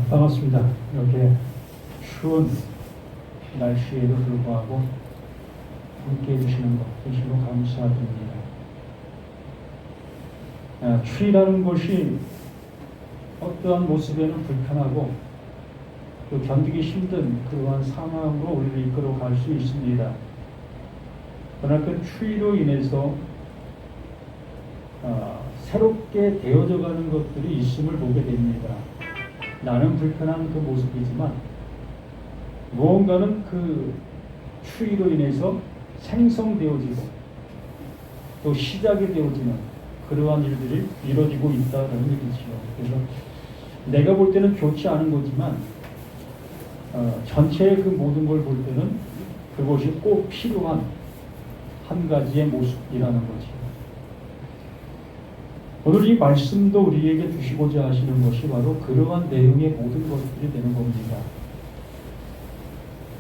반갑습니다. 이렇게 추운 날씨에도 불구하고 함께 해주시는 것 진심으로 감사드립니다. 추위라는 것이 어떠한 모습에는 불편하고 또 견디기 힘든 그러한 상황으로 우리를 이끌어 갈 수 있습니다. 그러나 그 추위로 인해서 새롭게 되어져 가는 것들이 있음을 보게 됩니다. 나는 불편한 그 모습이지만 무언가는 그 추위로 인해서 생성되어지고 또 시작이 되어지는 그러한 일들이 이루어지고 있다는 얘기죠. 그래서 내가 볼 때는 좋지 않은 거지만 전체의 그 모든 걸 볼 때는 그것이 꼭 필요한 한 가지의 모습이라는 거죠. 오늘 이 말씀도 우리에게 주시고자 하시는 것이 바로 그러한 내용의 모든 것들이 되는 겁니다.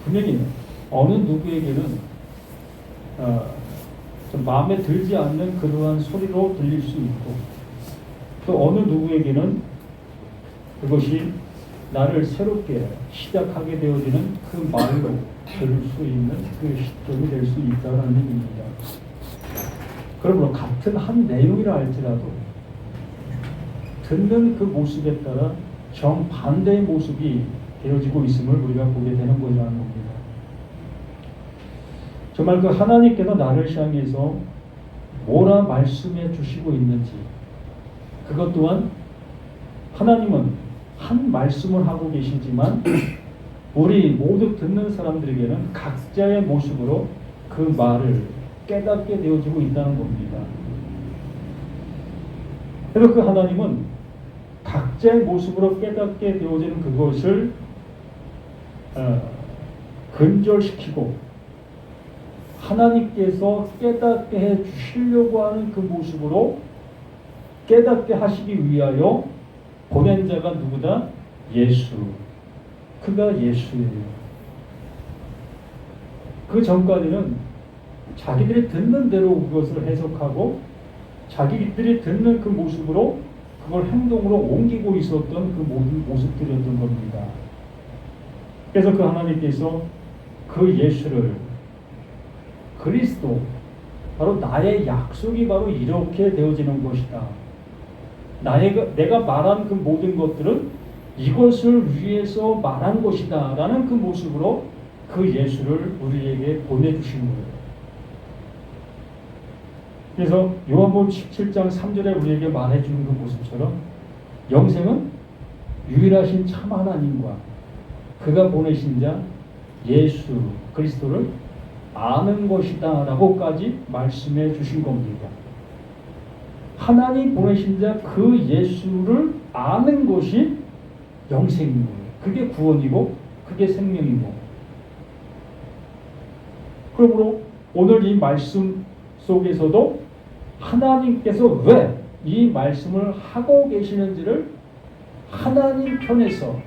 분명히 어느 누구에게는 좀 마음에 들지 않는 그러한 소리로 들릴 수 있고 또 어느 누구에게는 그것이 나를 새롭게 시작하게 되어지는 그 말로 들을 수 있는 그 시점이 될 수 있다는 얘기입니다. 그러므로 같은 한 내용이라 할지라도 듣는 그 모습에 따라 정반대의 모습이 되어지고 있음을 우리가 보게 되는 것이라는 겁니다. 정말 그 하나님께서 나를 향해서 뭐라 말씀해 주시고 있는지 그것 또한 하나님은 한 말씀을 하고 계시지만 우리 모두 듣는 사람들에게는 각자의 모습으로 그 말을 깨닫게 되어지고 있다는 겁니다. 그래서 그 하나님은 각자의 모습으로 깨닫게 되어지는 그것을 근절시키고 하나님께서 깨닫게 해 주시려고 하는 그 모습으로 깨닫게 하시기 위하여 보낸 자가 누구다? 예수. 그가 예수예요. 그 전까지는 자기들이 듣는 대로 그것을 해석하고 자기들이 듣는 그 모습으로 그걸 행동으로 옮기고 있었던 그 모든 모습들이었던 겁니다. 그래서 그 하나님께서 그 예수를 그리스도 바로 나의 약속이 바로 이렇게 되어지는 것이다. 내가 말한 그 모든 것들은 이것을 위해서 말한 것이다 라는 그 모습으로 그 예수를 우리에게 보내주신 거예요. 그래서 요한복음 17장 3절에 우리에게 말해주는 그 모습처럼 영생은 유일하신 참 하나님과 그가 보내신 자 예수 그리스도를 아는 것이다 라고까지 말씀해 주신 겁니다. 하나님 보내신 자 그 예수를 아는 것이 영생인 거예요. 그게 구원이고 그게 생명이고 그러므로 오늘 이 말씀 속에서도 하나님께서 왜 이 말씀을 하고 계시는지를 하나님 편에서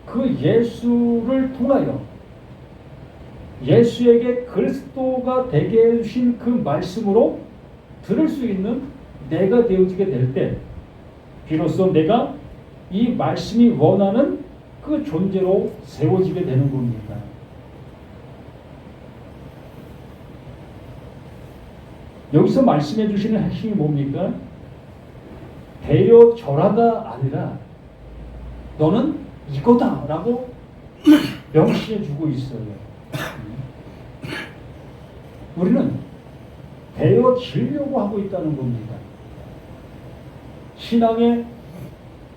그 예수를 통하여 예수에게 그리스도가 되게 해주신 그 말씀으로 들을 수 있는 내가 되어지게 될 때 비로소 내가 이 말씀이 원하는 그 존재로 세워지게 되는 겁니다. 여기서 말씀해 주시는 핵심이 뭡니까? 되어 절하가 아니라 너는 이거다 라고 명시해 주고 있어요. 우리는 되어지려고 하고 있다는 겁니다. 신앙의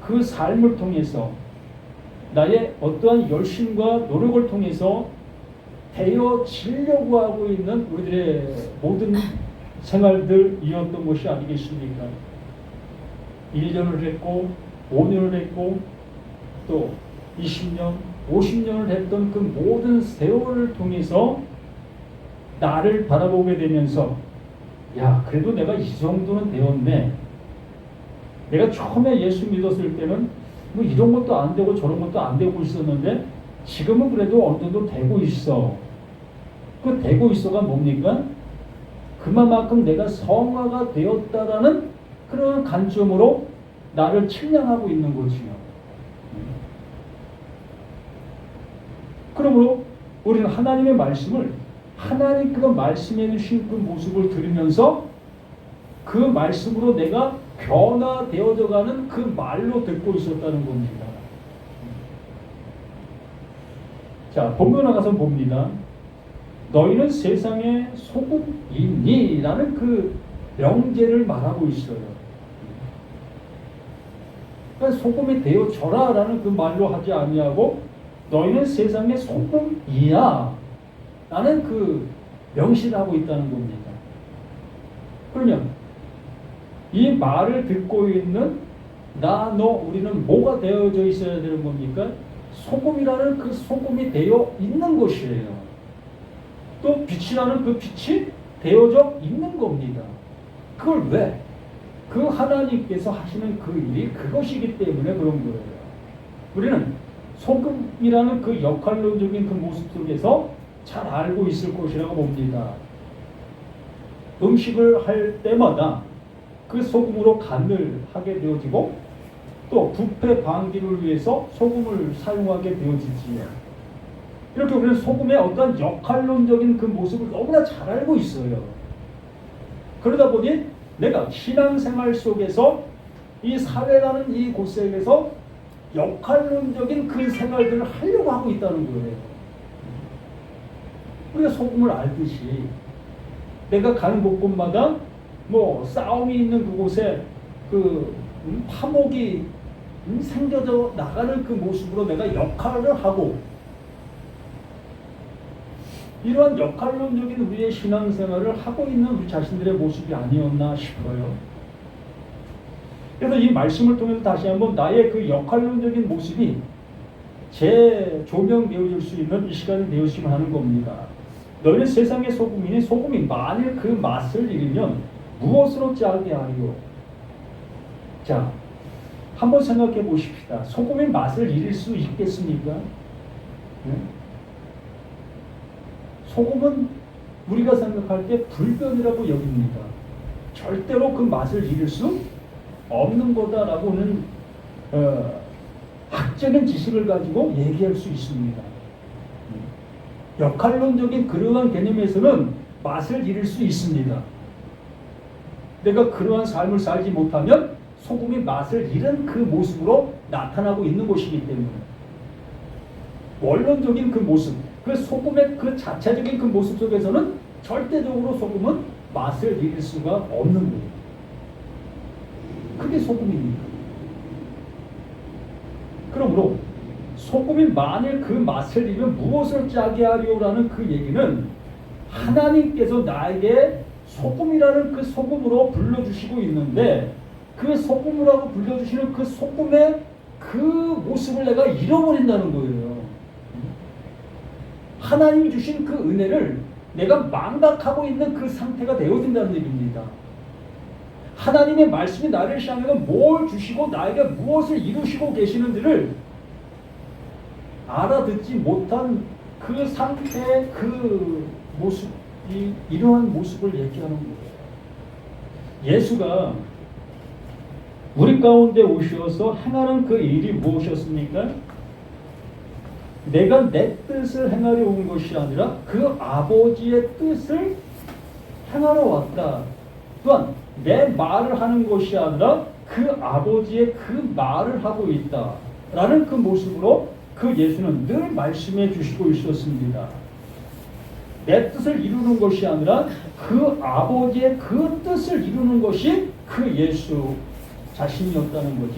그 삶을 통해서 나의 어떠한 열심과 노력을 통해서 되어지려고 하고 있는 우리들의 모든 생활들이었던 것이 아니겠습니까? 1년을 했고 5년을 했고 또 20년, 50년을 했던 그 모든 세월을 통해서 나를 바라보게 되면서 야 그래도 내가 이 정도는 되었네. 내가 처음에 예수 믿었을 때는 뭐 이런 것도 안 되고 저런 것도 안 되고 있었는데 지금은 그래도 어느 정도 되고 있어. 그 되고 있어가 뭡니까? 그만큼 내가 성화가 되었다라는 그런 관점으로 나를 측량하고 있는 거지요. 그러므로 우리는 하나님의 말씀을 하나님께서 말씀해 주신 그 모습을 들으면서 그 말씀으로 내가 변화되어져 가는 그 말로 듣고 있었다는 겁니다. 자, 본문 나가서 봅니다. 너희는 세상의 소금이니 라는 그 명제를 말하고 있어요. 그러니까 소금이 되어져라 라는 그 말로 하지 아니하고 너희는 세상의 소금이야 라는 그 명시를 하고 있다는 겁니다. 그러면 이 말을 듣고 있는 나, 너, 우리는 뭐가 되어져 있어야 되는 겁니까? 소금이라는 그 소금이 되어 있는 것이에요. 또 빛이라는 그 빛이 되어져 있는 겁니다. 그걸 왜? 그 하나님께서 하시는 그 일이 그것이기 때문에 그런 거예요. 우리는 소금이라는 그 역할론적인 그 모습 속에서 잘 알고 있을 것이라고 봅니다. 음식을 할 때마다 그 소금으로 간을 하게 되어지고 또 부패 방지를 위해서 소금을 사용하게 되어지지요. 이렇게 우리는 소금의 어떤 역할론적인 그 모습을 너무나 잘 알고 있어요. 그러다 보니 내가 신앙생활 속에서 이 사회라는 이 곳에서 역할론적인 그 생활들을 하려고 하고 있다는 거예요. 우리가 소금을 알듯이 내가 가는 곳곳마다 뭐 싸움이 있는 그곳에 그 화목이 생겨져 나가는 그 모습으로 내가 역할을 하고 이러한 역할론적인 우리의 신앙생활을 하고 있는 우리 자신들의 모습이 아니었나 싶어요. 그래서 이 말씀을 통해서 다시 한번 나의 그 역할론적인 모습이 재조명되어질 수 있는 이 시간이 되었으면 하는 겁니다. 너희는 세상의 소금이니 소금이 만일 그 맛을 잃으면 무엇으로 짜게 하리요? 자, 한번 생각해 보십시다. 소금의 맛을 잃을 수 있겠습니까? 네? 소금은 우리가 생각할 때 불변이라고 여깁니다. 절대로 그 맛을 잃을 수 없는 거다라고는 학적인 지식을 가지고 얘기할 수 있습니다. 역할론적인 그러한 개념에서는 맛을 잃을 수 있습니다. 내가 그러한 삶을 살지 못하면 소금이 맛을 잃은 그 모습으로 나타나고 있는 것이기 때문에 원론적인 그 모습, 그 소금의 그 자체적인 그 모습 속에서는 절대적으로 소금은 맛을 잃을 수가 없는 거예요. 그게 소금입니다. 그러므로 소금이 만일 그 맛을 잃으면 무엇을 짜게 하리오라는 그 얘기는 하나님께서 나에게 소금이라는 그 소금으로 불러주시고 있는데 그 소금이라고 불러주시는 그 소금의 그 모습을 내가 잃어버린다는 거예요. 하나님이 주신 그 은혜를 내가 망각하고 있는 그 상태가 되어진다는 얘기입니다. 하나님의 말씀이 나를 향해서 뭘 주시고 나에게 무엇을 이루시고 계시는지를 알아듣지 못한 그 상태의 그 모습, 이러한 모습을 얘기하는 거예요. 예수가 우리 가운데 오셔서 행하는 그 일이 무엇이었습니까? 내가 내 뜻을 행하려 온 것이 아니라 그 아버지의 뜻을 행하러 왔다. 또한 내 말을 하는 것이 아니라 그 아버지의 그 말을 하고 있다. 라는 그 모습으로 그 예수는 늘 말씀해 주시고 있었습니다. 내 뜻을 이루는 것이 아니라 그 아버지의 그 뜻을 이루는 것이 그 예수 자신이었다는 거지.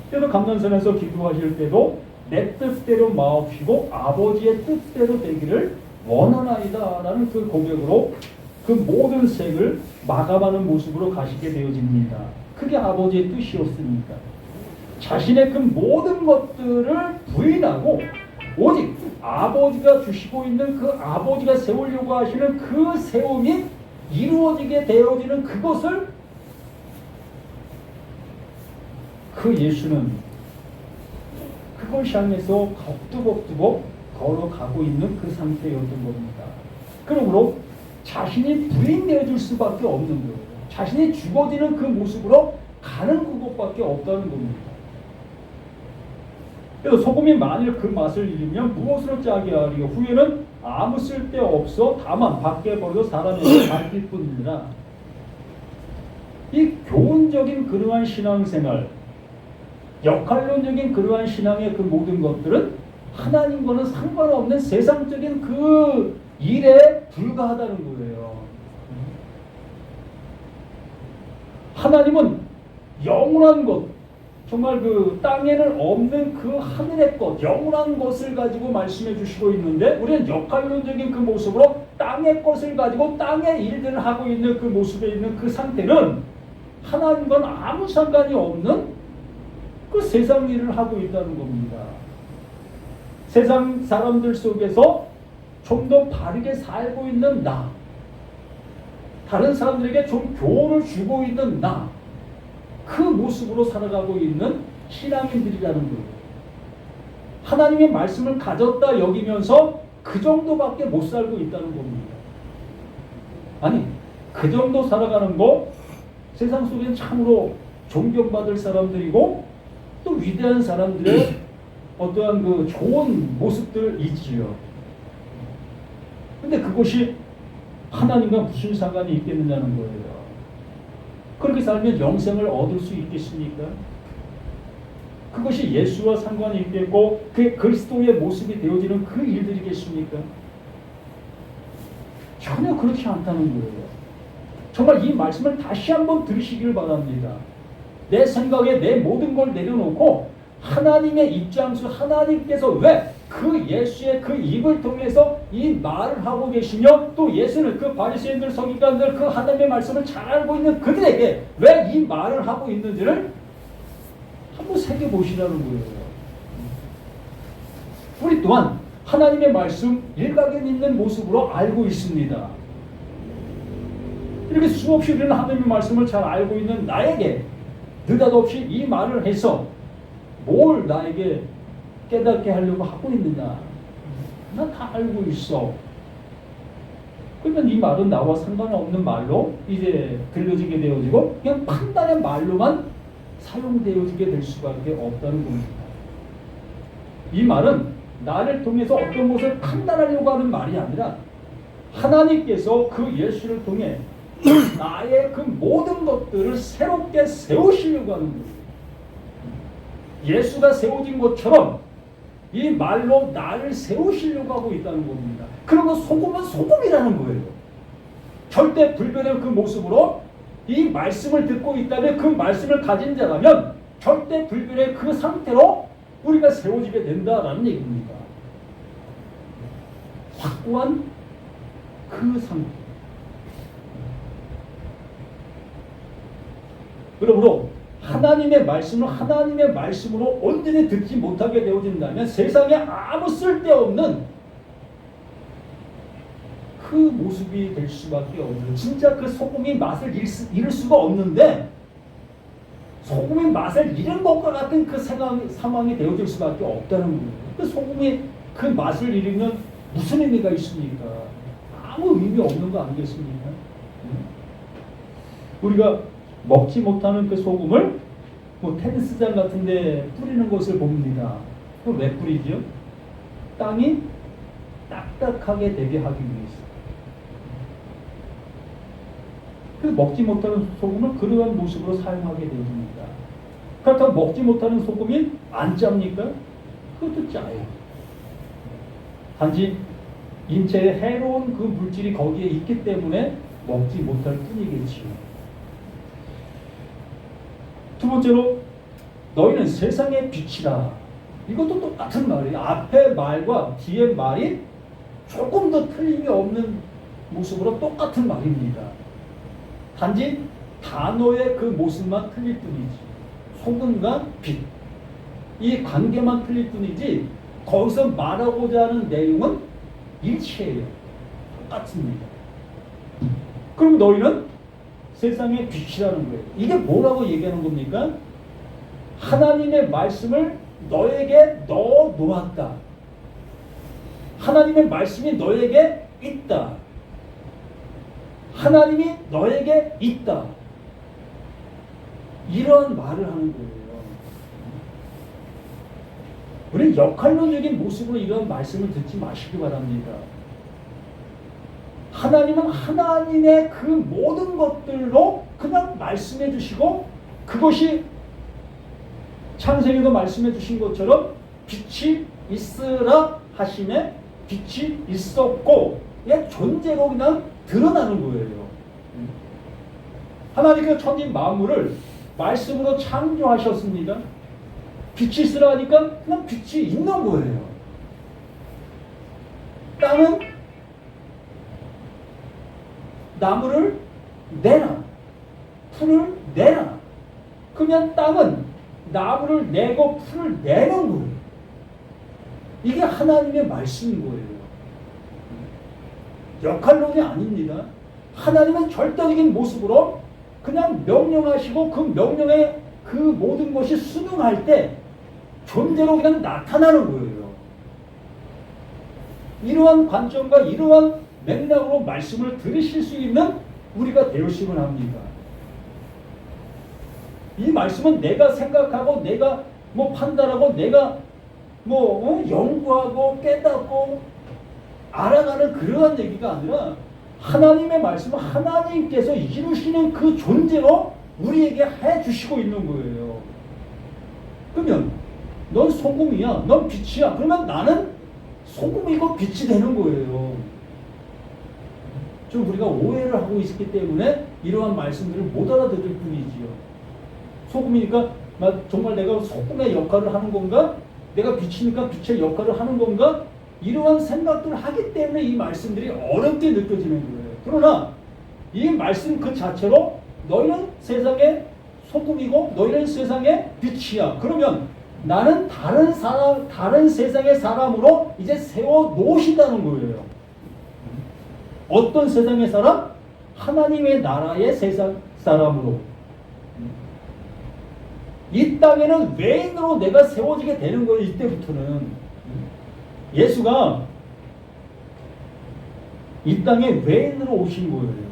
그래서 감난산에서 기도하실 때도 내 뜻대로 마옵시고 아버지의 뜻대로 되기를 원하나이다 라는 그 고백으로 그 모든 색을 마감하는 모습으로 가시게 되어집니다. 그게 아버지의 뜻이었으니까 자신의 그 모든 것들을 부인하고 오직 아버지가 주시고 있는 그 아버지가 세우려고 하시는 그 세움이 이루어지게 되어지는 그것을 그 예수는 그걸 향해서 벅두벅두벅 걸어가고 있는 그 상태였던 겁니다. 그러므로 자신이 부인되어질 수밖에 없는 거예요. 자신이 죽어지는 그 모습으로 가는 그곳밖에 없다는 겁니다. 그래서 소금이 만일 그 맛을 잃으면 무엇으로 짜게 하리요? 후에는 아무 쓸데 없어 다만 밖에 버려 사람에게 밝힐 뿐이니라. 이 교훈적인 그러한 신앙생활, 역할론적인 그러한 신앙의 그 모든 것들은 하나님과는 상관없는 세상적인 그 일에 불과하다는 거예요. 하나님은 영원한 것, 정말 그 땅에는 없는 그 하늘의 것, 영원한 것을 가지고 말씀해 주시고 있는데 우리는 역할론적인 그 모습으로 땅의 것을 가지고 땅의 일들을 하고 있는 그 모습에 있는 그 상태는 하나님과는 아무 상관이 없는 그 세상 일을 하고 있다는 겁니다. 세상 사람들 속에서 좀 더 바르게 살고 있는 나, 다른 사람들에게 좀 교훈을 주고 있는 나, 그 모습으로 살아가고 있는 신앙인들이라는 거예요. 하나님의 말씀을 가졌다 여기면서 그 정도밖에 못 살고 있다는 겁니다. 아니, 그 정도 살아가는 거 세상 속에는 참으로 존경받을 사람들이고 또 위대한 사람들의 어떠한 그 좋은 모습들이지요. 근데 그것이 하나님과 무슨 상관이 있겠느냐는 거예요. 그렇게 살면 영생을 얻을 수 있겠습니까? 그것이 예수와 상관이 있겠고 그 그리스도의 모습이 되어지는 그 일들이겠습니까? 전혀 그렇지 않다는 거예요. 정말 이 말씀을 다시 한번 들으시길 바랍니다. 내 생각에 내 모든 걸 내려놓고 하나님의 입장에서 하나님께서 왜 그 예수의 그 입을 통해서 이 말을 하고 계시며 또 예수는 그 바리새인들 서기관들 그 하나님의 말씀을 잘 알고 있는 그들에게 왜 이 말을 하고 있는지를 한번 새겨보시라는 거예요. 우리 또한 하나님의 말씀 일각에 있는 모습으로 알고 있습니다. 이렇게 수없이 우리는 하나님의 말씀을 잘 알고 있는 나에게 느닷없이 이 말을 해서 뭘 나에게 깨닫게 하려고 하고 있느냐? 나 다 알고 있어. 그러면 이 말은 나와 상관없는 말로 이제 들려지게 되어지고 그냥 판단의 말로만 사용되어지게 될 수밖에 없다는 겁니다. 이 말은 나를 통해서 어떤 것을 판단하려고 하는 말이 아니라 하나님께서 그 예수를 통해 나의 그 모든 것들을 새롭게 세우시려고 하는 거예요. 예수가 세워진 것처럼 이 말로 나를 세우시려고 하고 있다는 겁니다. 그리고 소금은 소금이라는 거예요. 절대 불변의 그 모습으로 이 말씀을 듣고 있다면 그 말씀을 가진 자라면 절대 불변의 그 상태로 우리가 세워지게 된다라는 얘기입니다. 확고한 그 상태. 그러므로 하나님의 말씀을 하나님의 말씀으로 온전히 듣지 못하게 되어진다면 세상에 아무 쓸데없는 그 모습이 될 수밖에 없는, 진짜 그 소금이 맛을 잃을 수가 없는데 소금이 맛을 잃은 것과 같은 그 상황이 되어질 수밖에 없다는 거예요. 그 소금이 그 맛을 잃으면 무슨 의미가 있습니까? 아무 의미 없는 거 아니겠습니까? 우리가 먹지 못하는 그 소금을 뭐 테니스장 같은 데 뿌리는 것을 봅니다. 그럼 왜 뿌리죠? 땅이 딱딱하게 되게 하기 위해서. 그 먹지 못하는 소금을 그러한 모습으로 사용하게 되어집니다. 그렇다고 먹지 못하는 소금이 안 짭니까? 그것도 짜요. 단지 인체에 해로운 그 물질이 거기에 있기 때문에 먹지 못할 뿐이겠지요. 두 번째로 너희는 세상의 빛이라. 이것도 똑같은 말이에요. 앞에 말과 뒤에 말이 조금 더 틀림이 없는 모습으로 똑같은 말입니다. 단지 단어의 그 모습만 틀릴 뿐이지. 소금과 빛. 이 관계만 틀릴 뿐이지 거기서 말하고자 하는 내용은 일치해요. 똑같습니다. 그럼 너희는 세상의 빛이라는 거예요. 이게 뭐라고 얘기하는 겁니까? 하나님의 말씀을 너에게 넣어 놓았다. 하나님의 말씀이 너에게 있다. 하나님이 너에게 있다. 이런 말을 하는 거예요. 우리 역할론적인 모습으로 이런 말씀을 듣지 마시기 바랍니다. 하나님은 하나님의 그 모든 것들로 그냥 말씀해 주시고, 그것이 창세기도 말씀해 주신 것처럼 빛이 있으라 하심에 빛이 있었고, 의 존재로 그냥 드러나는 거예요. 하나님께서 천지 만물을 말씀으로 창조하셨습니다. 빛이 있으라 하니까 그냥 빛이 있는 거예요. 땅은 나무를 내라, 풀을 내라. 그러면 땅은 나무를 내고 풀을 내는 거예요. 이게 하나님의 말씀인 거예요. 역할론이 아닙니다. 하나님은 절대적인 모습으로 그냥 명령하시고, 그 명령에 그 모든 것이 순응할 때 존재로 그냥 나타나는 거예요. 이러한 관점과 이러한 맥락으로 말씀을 들으실 수 있는 우리가 되었으면 합니다. 이 말씀은 내가 생각하고, 내가 판단하고, 내가 연구하고 깨닫고 알아가는 그러한 얘기가 아니라, 하나님의 말씀은 하나님께서 이루시는 그 존재로 우리에게 해주시고 있는 거예요. 그러면 넌 소금이야, 넌 빛이야. 그러면 나는 소금이고 빛이 되는 거예요. 좀 우리가 오해를 하고 있기 때문에 이러한 말씀들을 못 알아들을 뿐이지요. 소금이니까 정말 내가 소금의 역할을 하는 건가? 내가 빛이니까 빛의 역할을 하는 건가? 이러한 생각들을 하기 때문에 이 말씀들이 어렵게 느껴지는 거예요. 그러나 이 말씀 그 자체로 너희는 세상의 소금이고 너희는 세상의 빛이야. 그러면 나는 다른 세상의 사람으로 이제 세워 놓으신다는 거예요. 어떤 세상의 사람? 하나님의 나라의 세상 사람으로. 이 땅에는 외인으로 내가 세워지게 되는 거예요. 이때부터는. 예수가 이 땅에 외인으로 오신 거예요.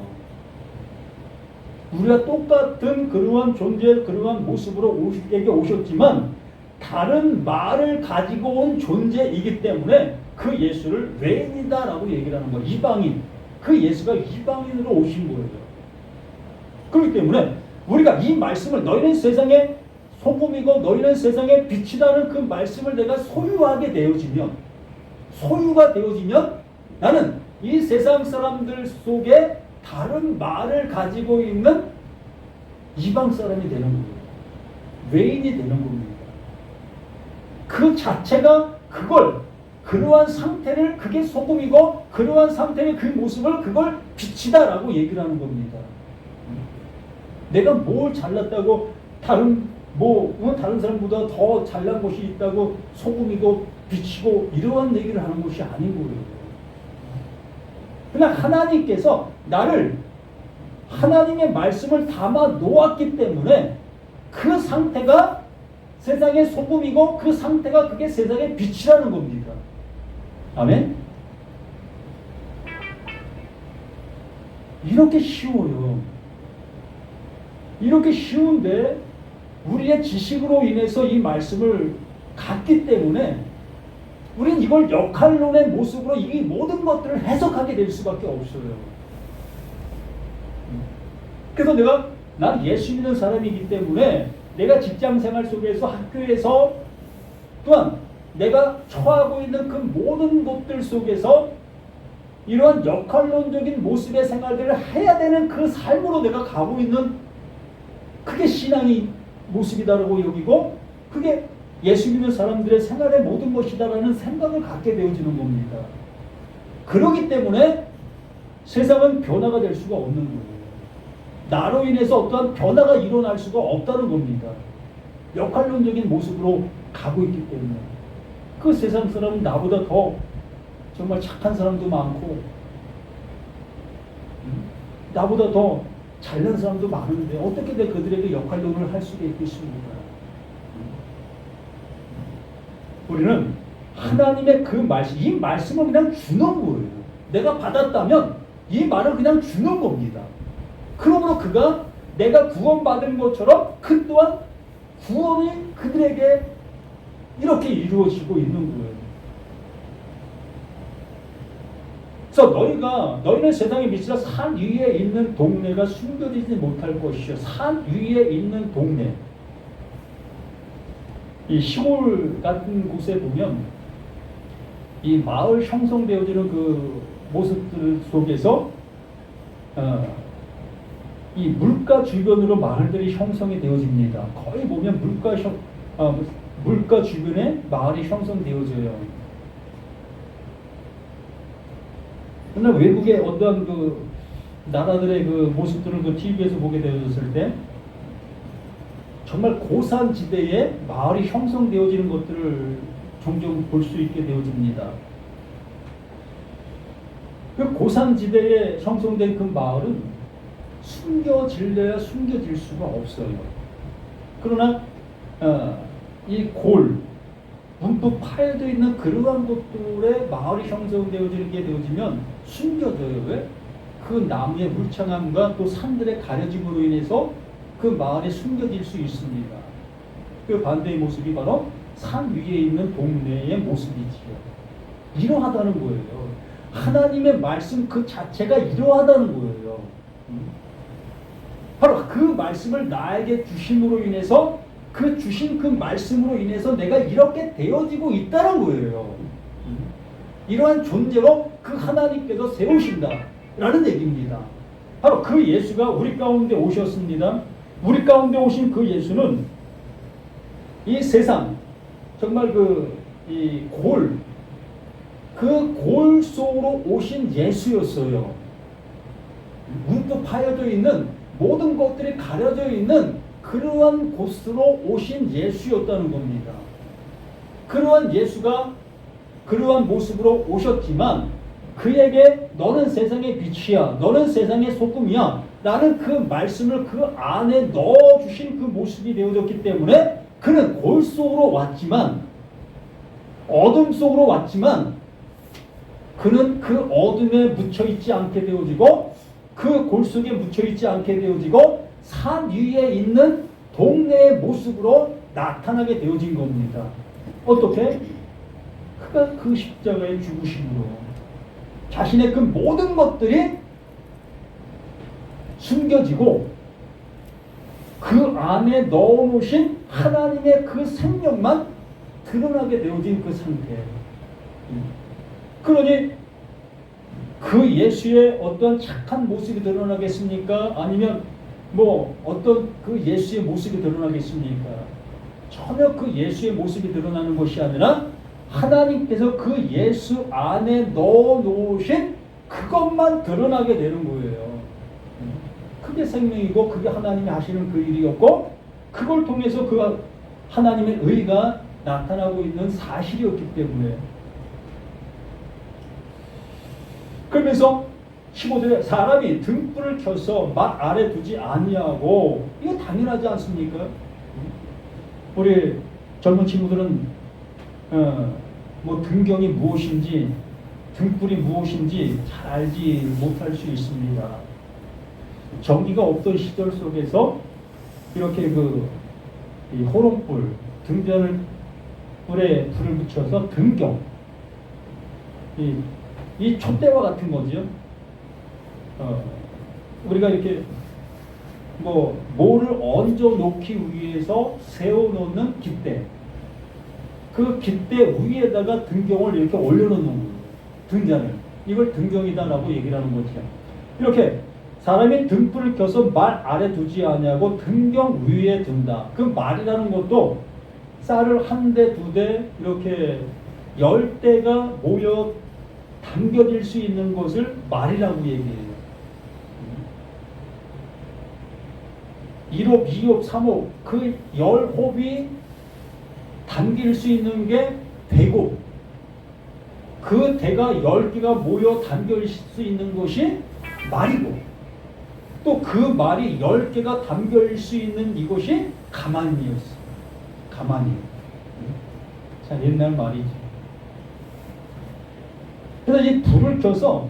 우리가 똑같은 그러한 존재, 그러한 모습으로 우리에게 오셨지만 다른 말을 가지고 온 존재이기 때문에 그 예수를 외인이다라고 얘기를 하는 거예요. 이방인. 그 예수가 이방인으로 오신 거예요. 그렇기 때문에 우리가 이 말씀을 너희는 세상의 소금이고 너희는 세상의 빛이라는 그 말씀을 내가 소유하게 되어지면, 소유가 되어지면 나는 이 세상 사람들 속에 다른 말을 가지고 있는 이방 사람이 되는 거예요. 외인이 되는 겁니다. 그 자체가 그러한 상태를, 그게 소금이고 그러한 상태의 그 모습을, 그걸 빛이다라고 얘기를 하는 겁니다. 내가 뭘 잘났다고 다른 사람보다 더 잘난 것이 있다고 소금이고 빛이고 이러한 얘기를 하는 것이 아닌 거예요. 그냥 하나님께서 나를 하나님의 말씀을 담아 놓았기 때문에 그 상태가 세상의 소금이고 그 상태가 그게 세상의 빛이라는 겁니다. 아멘? 이렇게 쉬워요. 이렇게 쉬운데 우리의 지식으로 인해서 이 말씀을 갖기 때문에 우리는 이걸 역할론의 모습으로 이 모든 것들을 해석하게 될 수밖에 없어요. 그래서 난 예수 믿는 사람이기 때문에 내가 직장생활 속에서, 학교에서, 또한 내가 처하고 있는 그 모든 것들 속에서 이러한 역할론적인 모습의 생활들을 해야 되는 그 삶으로 내가 가고 있는, 그게 신앙의 모습이다라고 여기고, 그게 예수 믿는 사람들의 생활의 모든 것이다라는 생각을 갖게 되어지는 겁니다. 그렇기 때문에 세상은 변화가 될 수가 없는 거예요. 나로 인해서 어떠한 변화가 일어날 수가 없다는 겁니다. 역할론적인 모습으로 가고 있기 때문에. 그 세상 사람은 나보다 더 정말 착한 사람도 많고, 나보다 더 잘난 사람도 많은데 어떻게 그들에게 역할론을 할 수가 있겠습니까? 우리는 하나님의 그 말씀, 이 말씀을 그냥 주는 거예요. 내가 받았다면 이 말을 그냥 주는 겁니다. 그러므로 그가 내가 구원받은 것처럼 그 또한 구원이 그들에게 이렇게 이루어지고 있는 거예요. 그래서 너희는 세상에 미치라 산 위에 있는 동네가 숨겨지지 못할 것이요. 산 위에 있는 동네. 이 시골 같은 곳에 보면 이 마을 형성되어지는 그 모습들 속에서 이 물가 주변으로 마을들이 형성이 되어집니다. 거의 보면 물가 주변에 마을이 형성되어져요. 그러나 외국의 어떠한 그 나라들의 그 모습들을 그 TV에서 보게 되어졌을 때 정말 고산지대에 마을이 형성되어지는 것들을 종종 볼 수 있게 되어집니다. 그 고산지대에 형성된 그 마을은 숨겨질래야 숨겨질 수가 없어요. 그러나 이 문득 파여져 있는 그러한 곳들에 마을이 형성되어지게 되어지면 숨겨져요. 왜? 그 나무의 물창함과 또 산들의 가려짐으로 인해서 그 마을에 숨겨질 수 있습니다. 그 반대의 모습이 바로 산 위에 있는 동네의 모습이지요. 이러하다는 거예요. 하나님의 말씀 그 자체가 이러하다는 거예요. 바로 그 말씀을 나에게 주심으로 인해서 주신 그 말씀으로 인해서 내가 이렇게 되어지고 있다는 거예요. 이러한 존재로 그 하나님께서 세우신다라는 얘기입니다. 바로 그 예수가 우리 가운데 오셨습니다. 우리 가운데 오신 그 예수는 이 세상 정말 골 속으로 오신 예수였어요. 문득 파여져 있는 모든 것들이 가려져 있는 그러한 곳으로 오신 예수였다는 겁니다. 그러한 예수가 그러한 모습으로 오셨지만 그에게 너는 세상의 빛이야, 너는 세상의 소금이야 라는 그 말씀을 그 안에 넣어주신 그 모습이 되어졌기 때문에 그는 골 속으로 왔지만 어둠 속으로 왔지만 그는 그 어둠에 묻혀있지 않게 되어지고 그 골 속에 묻혀있지 않게 되어지고 산 위에 있는 동네의 모습으로 나타나게 되어진 겁니다. 어떻게? 그가 그 십자가의 죽으심으로 자신의 그 모든 것들이 숨겨지고 그 안에 넣어놓으신 하나님의 그 생명만 드러나게 되어진 그 상태. 그러니 그 예수의 어떤 착한 모습이 드러나겠습니까? 아니면 어떤 그 예수의 모습이 드러나겠습니까? 전혀 그 예수의 모습이 드러나는 것이 아니라 하나님께서 그 예수 안에 넣어놓으신 그것만 드러나게 되는 거예요. 그게 생명이고 그게 하나님이 하시는 그 일이었고 그걸 통해서 그 하나님의 의가 나타나고 있는 사실이었기 때문에 그러면서 15절에 사람이 등불을 켜서 막 아래 두지 아니하고 이거 당연하지 않습니까? 우리 젊은 친구들은 등경이 무엇인지 등불이 무엇인지 잘 알지 못할 수 있습니다. 전기가 없던 시절 속에서 이렇게 이 호롱불 등전을 불에 불을 붙여서 등경 이 촛대와 같은 거죠. 우리가 이렇게 뭐를 얹어 놓기 위해서 세워놓는 깃대. 그 깃대 위에다가 등경을 이렇게 올려놓는 거예요. 등잔을. 이걸 등경이다라고 얘기를 하는 거죠. 이렇게 사람이 등불을 켜서 말 아래 두지 아니하고 등경 위에 둔다. 그 말이라는 것도 쌀을 한 대, 두 대 이렇게 10대가 모여 담겨질 수 있는 것을 말이라고 얘기해요. 1홉, 2홉, 3홉 그 10홉이 담길 수 있는 게 대곱. 그 대가 10개가 모여 담길 수 있는 것이 말이고 또 그 말이 10개가 담길 수 있는 이것이 가만이었어. 가만이. 자, 옛날 말이지. 그래서 이 불을 켜서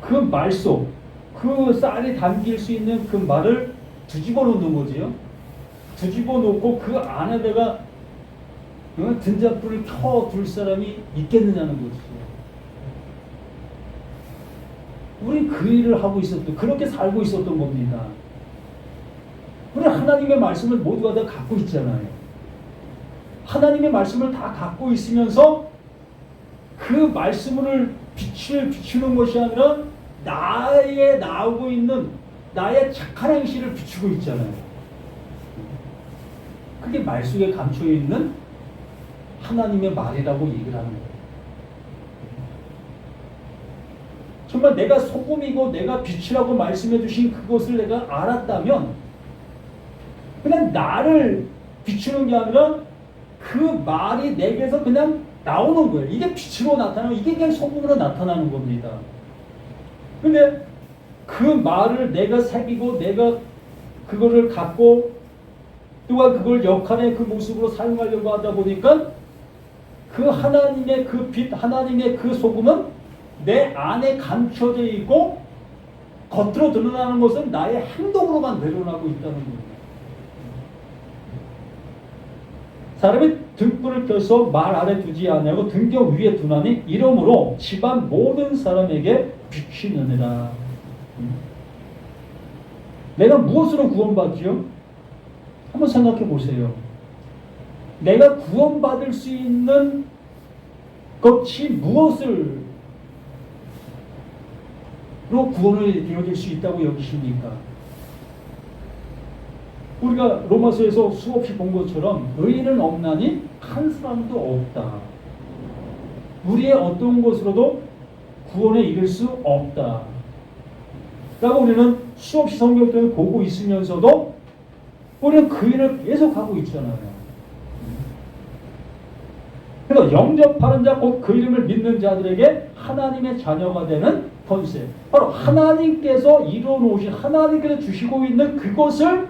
그 말 속, 그 쌀이 담길 수 있는 그 말을 뒤집어 놓는 거지요. 뒤집어 놓고 그 안에다가 등잔불을 켜둘 사람이 있겠느냐는 것이죠. 우리 그 일을 하고 있었던, 그렇게 살고 있었던 겁니다. 우리 하나님의 말씀을 모두가 다 갖고 있잖아요. 하나님의 말씀을 다 갖고 있으면서 그 말씀을 빛을 비추는 것이 아니라 나의 나오고 있는 나의 착한 행실을 비추고 있잖아요. 그게 말 속에 감춰 있는 하나님의 말이라고 얘기를 하는 거예요. 정말 내가 소금이고 내가 빛이라고 말씀해 주신 그것을 내가 알았다면 그냥 나를 비추는 게 아니라 그 말이 내게서 그냥 나오는 거예요. 이게 빛으로 나타나고 이게 그냥 소금으로 나타나는 겁니다. 근데 그 말을 내가 새기고 내가 그거를 갖고 또한 그걸 역할의 그 모습으로 사용하려고 하다 보니까 그 하나님의 그 빛, 하나님의 그 소금은 내 안에 감춰져 있고 겉으로 드러나는 것은 나의 행동으로만 드러나고 있다는 거예요. 사람이 등불을 켜서 말 아래 두지 아니하고 등경 위에 두나니 이러므로 집안 모든 사람에게 빛이 나느니라. 내가 무엇으로 구원받지요? 한번 생각해 보세요. 내가 구원받을 수 있는 것이 무엇을 로 구원을 되어질 수 있다고 여기십니까? 우리가 로마서에서 수없이 본 것처럼 의인은 없나니 한 사람도 없다. 우리의 어떤 것으로도 구원에 이를 수 없다. 라고 우리는 수없이 성경을 보고 있으면서도 우리는 그 일을 계속하고 있잖아요. 그래서 영접하는 자 곧 그 이름을 믿는 자들에게 하나님의 자녀가 되는 권세, 바로 하나님께서 이루어놓으신, 하나님께서 주시고 있는 그것을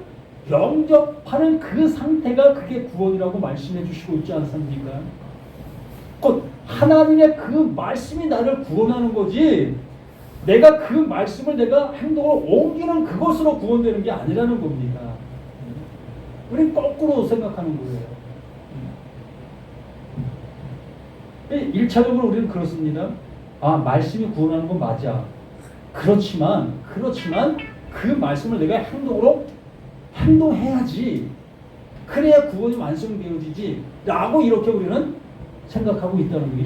영접하는 그 상태가 그게 구원이라고 말씀해 주시고 있지 않습니까? 곧 하나님의 그 말씀이 나를 구원하는 거지 내가 그 말씀을 내가 행동으로 옮기는 그것으로 구원되는 게 아니라는 겁니다. 우리는 거꾸로 생각하는 거예요. 1차적으로 우리는 그렇습니다. 아, 말씀이 구원하는 건 맞아. 그렇지만 그 말씀을 내가 행동해야지. 그래야 구원이 완성되어지지. 라고 이렇게 우리는 생각하고 있다는 거예요.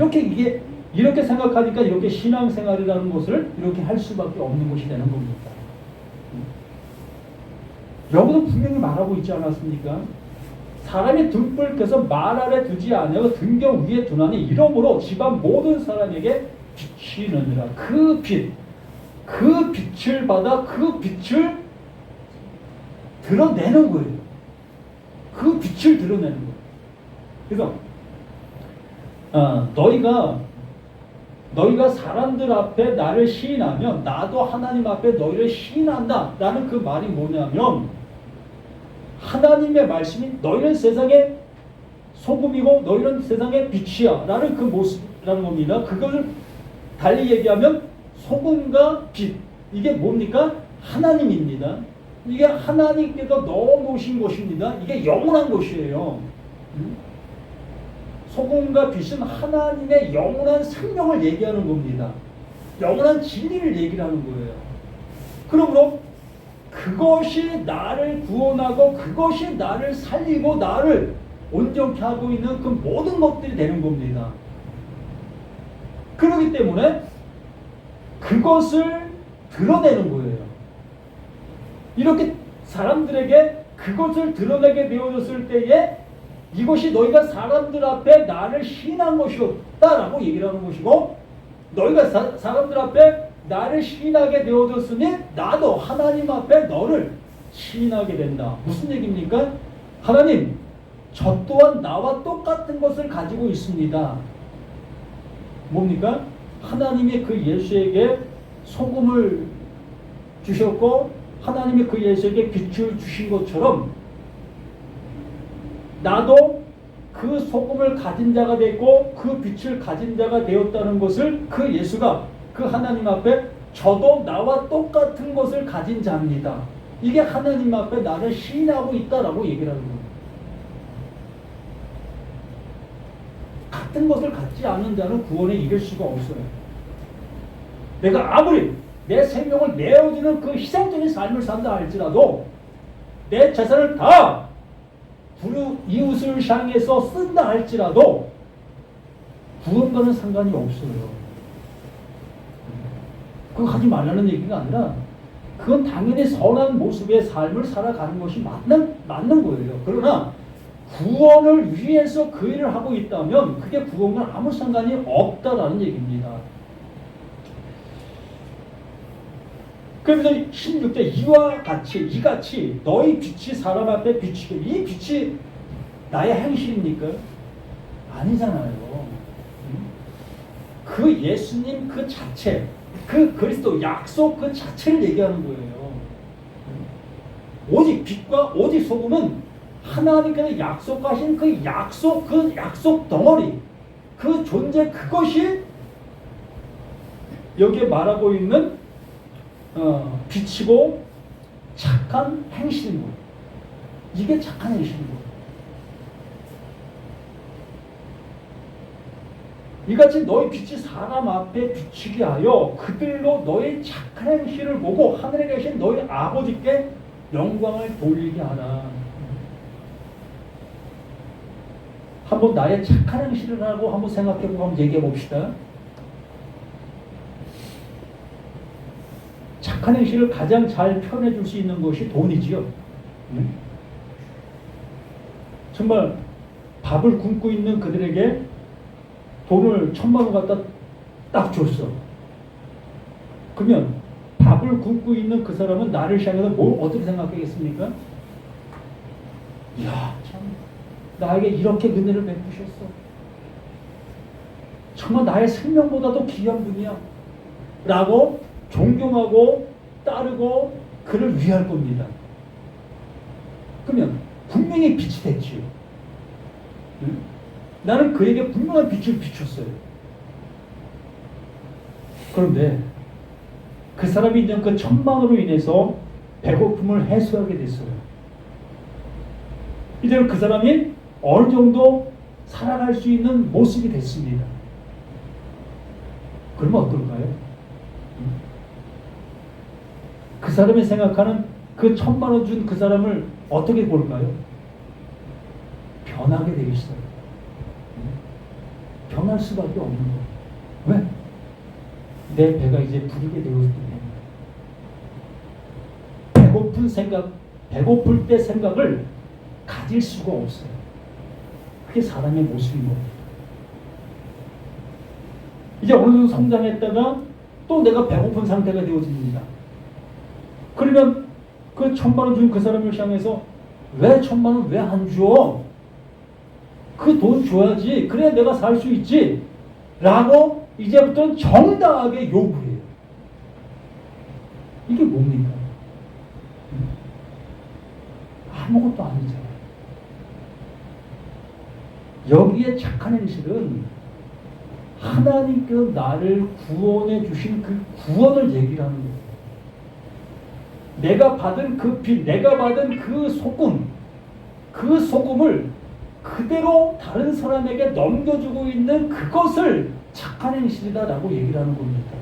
이렇게 생각하니까 이렇게 신앙생활이라는 것을 이렇게 할 수밖에 없는 것이 되는 겁니다. 여기도 분명히 말하고 있지 않았습니까? 사람이 등불 켜서 말 아래 두지 아니하고 등경 위에 두나니 이러므로 집안 모든 사람에게 빛이 나느니라. 그 빛을 받아 그 빛을 드러내는 거예요. 그 빛을 드러내는 거예요. 그래서 너희가 사람들 앞에 나를 시인하면 나도 하나님 앞에 너희를 시인한다 라는 그 말이 뭐냐면 하나님의 말씀이 너희는 세상의 소금이고 너희는 세상의 빛이야 라는 그 모습이라는 겁니다. 그걸 달리 얘기하면 소금과 빛, 이게 뭡니까? 하나님입니다. 이게 하나님께서 넣어놓으신 것입니다. 이게 영원한 것이에요. 소금과 빛은 하나님의 영원한 생명을 얘기하는 겁니다. 영원한 진리를 얘기하는 거예요. 그러므로 그것이 나를 구원하고 그것이 나를 살리고 나를 온전케 하고 있는 그 모든 것들이 되는 겁니다. 그렇기 때문에 그것을 드러내는 거예요. 이렇게 사람들에게 그것을 드러내게 되어졌을 때에 이것이 너희가 사람들 앞에 나를 시인한 것이었다라고 얘기를 하는 것이고 너희가 사람들 앞에 나를 시인하게 되어졌으니 나도 하나님 앞에 너를 시인하게 된다. 무슨 얘기입니까? 하나님, 저 또한 나와 똑같은 것을 가지고 있습니다. 뭡니까? 하나님이 그 예수에게 소금을 주셨고 하나님이 그 예수에게 빛을 주신 것처럼 나도 그 소금을 가진 자가 됐고 그 빛을 가진 자가 되었다는 것을 그 예수가 그 하나님 앞에 저도 나와 똑같은 것을 가진 자입니다. 이게 하나님 앞에 나를 시인하고 있다라고 얘기를 하는 겁니다. 같은 것을 갖지 않는 자는 구원에 이를 수가 없어요. 내가 아무리 내 생명을 내어주는 그 희생적인 삶을 산다 할지라도 내 재산을 다 이웃을 향해서 쓴다 할지라도 구원과는 상관이 없어요. 그거 하지 말라는 얘기가 아니라 그건 당연히 선한 모습의 삶을 살아가는 것이 맞는 거예요. 그러나 구원을 위해서 그 일을 하고 있다면 그게 구원과 아무 상관이 없다라는 얘기입니다. 그래서 16절 이같이 너희 빛이 사람 앞에 비치게. 이 빛이 나의 행실입니까? 아니잖아요. 그 예수님 그 자체, 그 그리스도 약속 그 자체를 얘기하는 거예요. 오직 빛과 오직 소금은 하나님께서 약속하신 그 약속 덩어리, 그 존재, 그것이 여기에 말하고 있는 빛이고 착한 행실인 거예요. 이게 착한 행실인 거예요. 이같이 너희 빛이 사람 앞에 비치게 하여 그들로 너희 착한 행실을 보고 하늘에 계신 너희 아버지께 영광을 돌리게 하라. 한번 나의 착한 행실을 하고 한번 생각해보고 한번 얘기해 봅시다. 착한 행실을 가장 잘 표현해 줄 수 있는 것이 돈이지요. 정말 밥을 굶고 있는 그들에게 돈을 1,000만 원 갖다 딱 줬어. 그러면 밥을 굶고 있는 그 사람은 나를 향해서 뭘 어떻게 생각하겠습니까? 이야, 참 나에게 이렇게 은혜를 베푸셨어. 정말 나의 생명보다도 귀한 분이야. 라고 존경하고 따르고 그를 위할 겁니다. 그러면 분명히 빛이 됐지요. 나는 그에게 분명한 빛을 비췄어요. 그런데 그 사람이 이제 그 1,000만으로 인해서 배고픔을 해소하게 됐어요. 이제는 그 사람이 어느 정도 살아갈 수 있는 모습이 됐습니다. 그러면 어떨까요? 그 사람이 생각하는 그 1,000만 원 준 그 사람을 어떻게 볼까요? 변하게 되어 있어요. 변할 수밖에 없는 거예요. 왜? 내 배가 이제 부르게 되었기 때문에. 배고플 때 생각을 가질 수가 없어요. 그게 사람의 모습인 겁니다. 이제 어느 정도 성장했다가 또 내가 배고픈 상태가 되어집니다. 그러면 그 1,000만 원 준 그 사람을 향해서 왜 1,000만 원 왜 안 줘? 그 돈 줘야지. 그래야 내가 살 수 있지. 라고 이제부터는 정당하게 요구해요. 이게 뭡니까? 아무것도 아니잖아요. 여기에 착한 행실은 하나님께서 나를 구원해 주신 그 구원을 얘기를 하는 거예요. 내가 받은 그 빛, 내가 받은 그 소금을 그대로 다른 사람에게 넘겨주고 있는 그것을 착한 행실이다라고 얘기를 하는 겁니다.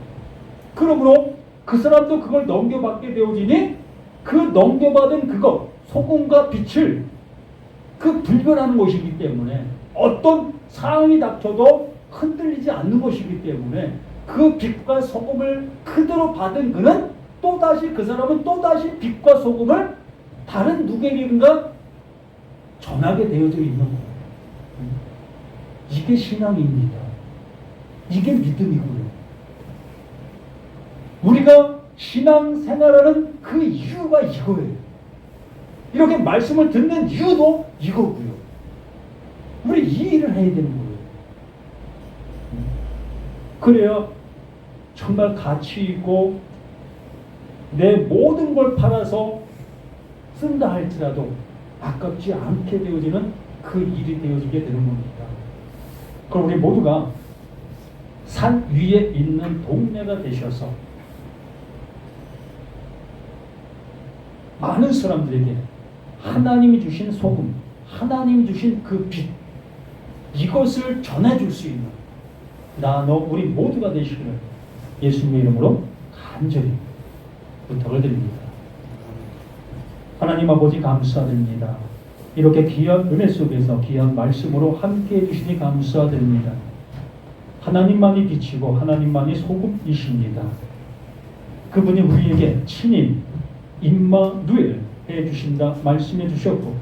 그러므로 그 사람도 그걸 넘겨받게 되어지니 그 넘겨받은 그것, 소금과 빛을 그 분별하는 것이기 때문에 어떤 상황이 닥쳐도 흔들리지 않는 것이기 때문에 그 빛과 소금을 그대로 받은 그는 또다시 그 사람은 또다시 빛과 소금을 다른 누구에게인가 전하게 되어져 있는 거예요. 이게 신앙입니다. 이게 믿음이고요. 우리가 신앙생활하는 그 이유가 이거예요. 이렇게 말씀을 듣는 이유도 이거고요. 우리 이 일을 해야 되는 거예요. 그래야 정말 가치 있고 내 모든 걸 팔아서 쓴다 할지라도 아깝지 않게 되어지는 그 일이 되어지게 되는 겁니다. 그럼 우리 모두가 산 위에 있는 동네가 되셔서 많은 사람들에게 하나님이 주신 소금, 하나님이 주신 그 빛, 이것을 전해줄 수 있는 나, 너, 우리 모두가 되시기를 예수님의 이름으로 간절히 부탁을 드립니다. 하나님 아버지 감사드립니다. 이렇게 귀한 은혜 속에서 귀한 말씀으로 함께 해주시니 감사드립니다. 하나님만이 빛이고 하나님만이 소금이십니다. 그분이 우리에게 친히 임마누엘 해주신다 말씀해 주셨고